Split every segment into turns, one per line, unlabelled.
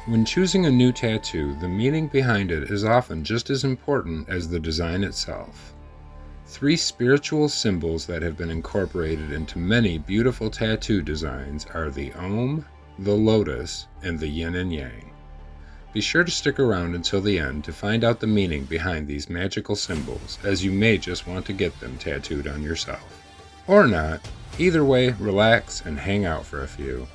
When choosing a new tattoo, the meaning behind it is often just as important as the design itself. 3 spiritual symbols that have been incorporated into many beautiful tattoo designs are the Om, the Lotus, and the Yin and Yang. Be sure to stick around until the end to find out the meaning behind these magical symbols, as you may just want to get them tattooed on yourself. Or not. Either way, relax and hang out for a few.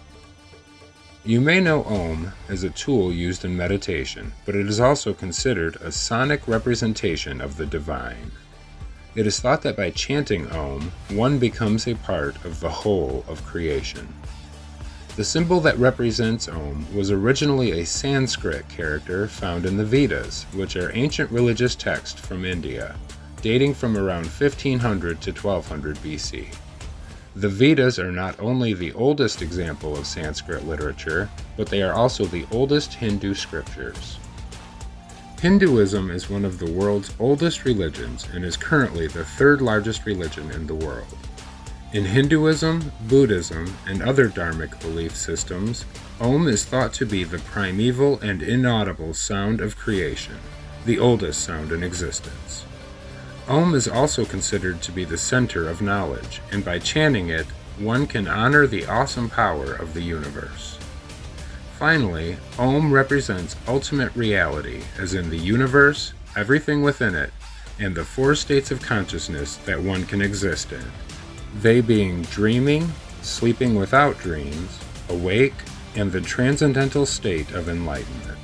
You may know Om as a tool used in meditation, but it is also considered a sonic representation of the divine. It is thought that by chanting Om, one becomes a part of the whole of creation. The symbol that represents Om was originally a Sanskrit character found in the Vedas, which are ancient religious texts from India, dating from around 1500 to 1200 BC. The Vedas are not only the oldest example of Sanskrit literature, but they are also the oldest Hindu scriptures. Hinduism is one of the world's oldest religions and is currently the 3rd largest religion in the world. In Hinduism, Buddhism, and other Dharmic belief systems, Om is thought to be the primeval and inaudible sound of creation, the oldest sound in existence. Om is also considered to be the center of knowledge, and by chanting it, one can honor the awesome power of the universe. Finally, Om represents ultimate reality, as in the universe, everything within it, and the 4 states of consciousness that one can exist in, they being dreaming, sleeping without dreams, awake, and the transcendental state of enlightenment.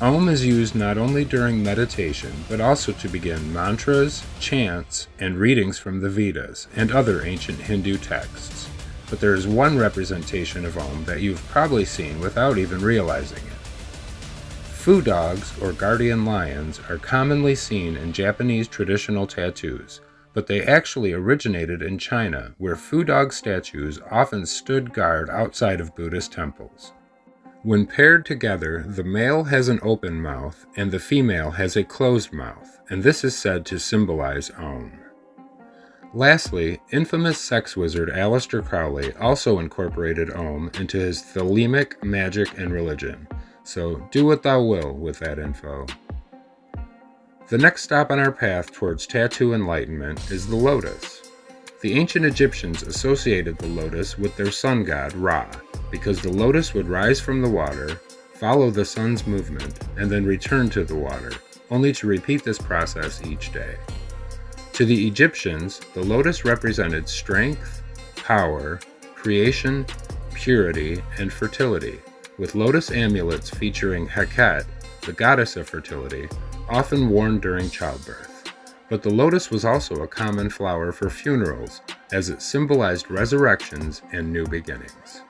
Om is used not only during meditation, but also to begin mantras, chants, and readings from the Vedas and other ancient Hindu texts. But there is one representation of Om that you've probably seen without even realizing it. Fu dogs, or guardian lions, are commonly seen in Japanese traditional tattoos, but they actually originated in China, where Fu dog statues often stood guard outside of Buddhist temples. When paired together, the male has an open mouth and the female has a closed mouth, and this is said to symbolize Om. Lastly, infamous sex wizard Aleister Crowley also incorporated Om into his thelemic magic and religion, so do what thou will with that info. The next stop on our path towards tattoo enlightenment is the lotus. The ancient Egyptians associated the lotus with their sun god Ra, because the lotus would rise from the water, follow the sun's movement, and then return to the water, only to repeat this process each day. To the Egyptians, the lotus represented strength, power, creation, purity, and fertility, with lotus amulets featuring Heket, the goddess of fertility, often worn during childbirth. But the lotus was also a common flower for funerals, as it symbolized resurrections and new beginnings.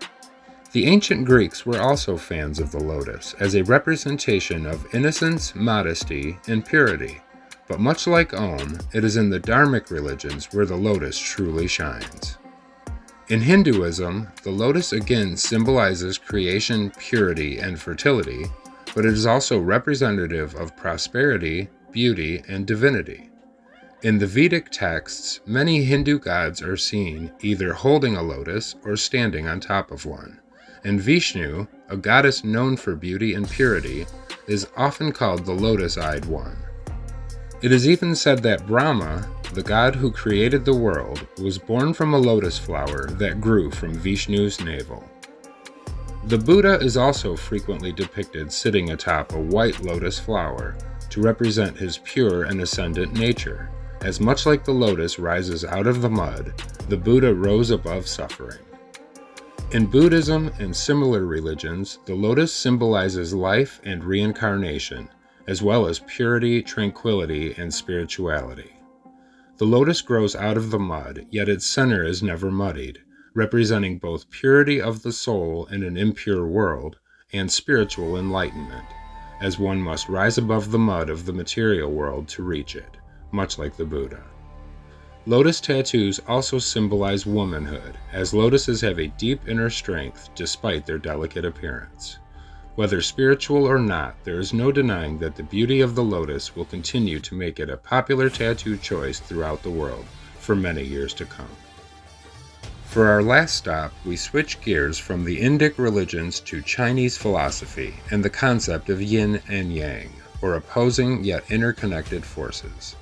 The ancient Greeks were also fans of the lotus as a representation of innocence, modesty, and purity, but much like Om, it is in the Dharmic religions where the lotus truly shines. In Hinduism, the lotus again symbolizes creation, purity, and fertility, but it is also representative of prosperity, beauty, and divinity. In the Vedic texts, many Hindu gods are seen either holding a lotus or standing on top of one, and Vishnu, a goddess known for beauty and purity, is often called the lotus-eyed one. It is even said that Brahma, the god who created the world, was born from a lotus flower that grew from Vishnu's navel. The Buddha is also frequently depicted sitting atop a white lotus flower to represent his pure and ascendant nature, as much like the lotus rises out of the mud, the Buddha rose above suffering. In Buddhism and similar religions, the lotus symbolizes life and reincarnation, as well as purity, tranquility, and spirituality. The lotus grows out of the mud, yet its center is never muddied, representing both purity of the soul in an impure world and spiritual enlightenment, as one must rise above the mud of the material world to reach it, much like the Buddha. Lotus tattoos also symbolize womanhood, as lotuses have a deep inner strength despite their delicate appearance. Whether spiritual or not, there is no denying that the beauty of the lotus will continue to make it a popular tattoo choice throughout the world for many years to come. For our last stop, we switch gears from the Indic religions to Chinese philosophy and the concept of Yin and Yang, or opposing yet interconnected forces.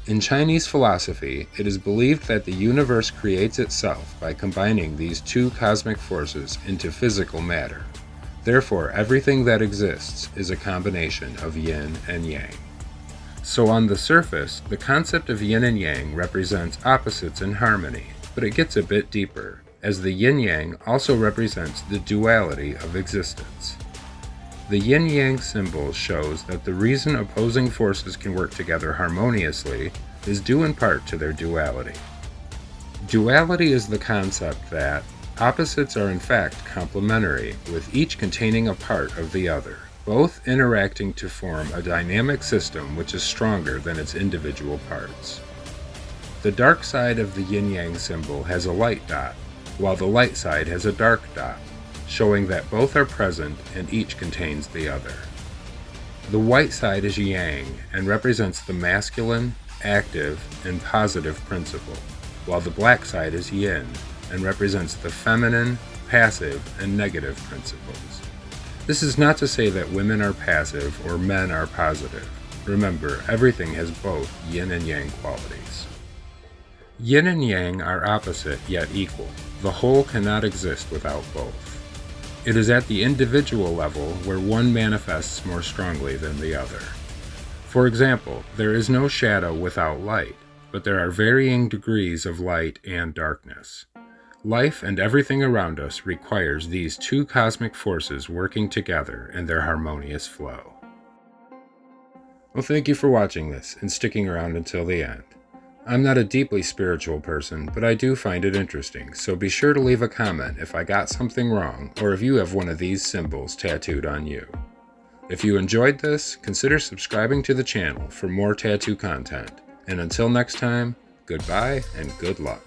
In Chinese philosophy, it is believed that the universe creates itself by combining these two cosmic forces into physical matter. Therefore, everything that exists is a combination of Yin and Yang. So on the surface, the concept of Yin and Yang represents opposites in harmony, but it gets a bit deeper, as the Yin Yang also represents the duality of existence. The Yin Yang symbol shows that the reason opposing forces can work together harmoniously is due in part to their duality. Duality is the concept that opposites are in fact complementary, with each containing a part of the other, both interacting to form a dynamic system which is stronger than its individual parts. The dark side of the yin-yang symbol has a light dot, while the light side has a dark dot, showing that both are present and each contains the other. The white side is yang and represents the masculine, active, and positive principle, while the black side is yin and represents the feminine, passive, and negative principles. This is not to say that women are passive or men are positive. Remember, everything has both yin and yang qualities. Yin and yang are opposite yet equal. The whole cannot exist without both. It is at the individual level where one manifests more strongly than the other. For example, there is no shadow without light, but there are varying degrees of light and darkness. Life and everything around us requires these two cosmic forces working together in their harmonious flow. Well, thank you for watching this and sticking around until the end. I'm not a deeply spiritual person, but I do find it interesting, so be sure to leave a comment if I got something wrong or if you have one of these symbols tattooed on you. If you enjoyed this, consider subscribing to the channel for more tattoo content. And until next time, goodbye and good luck.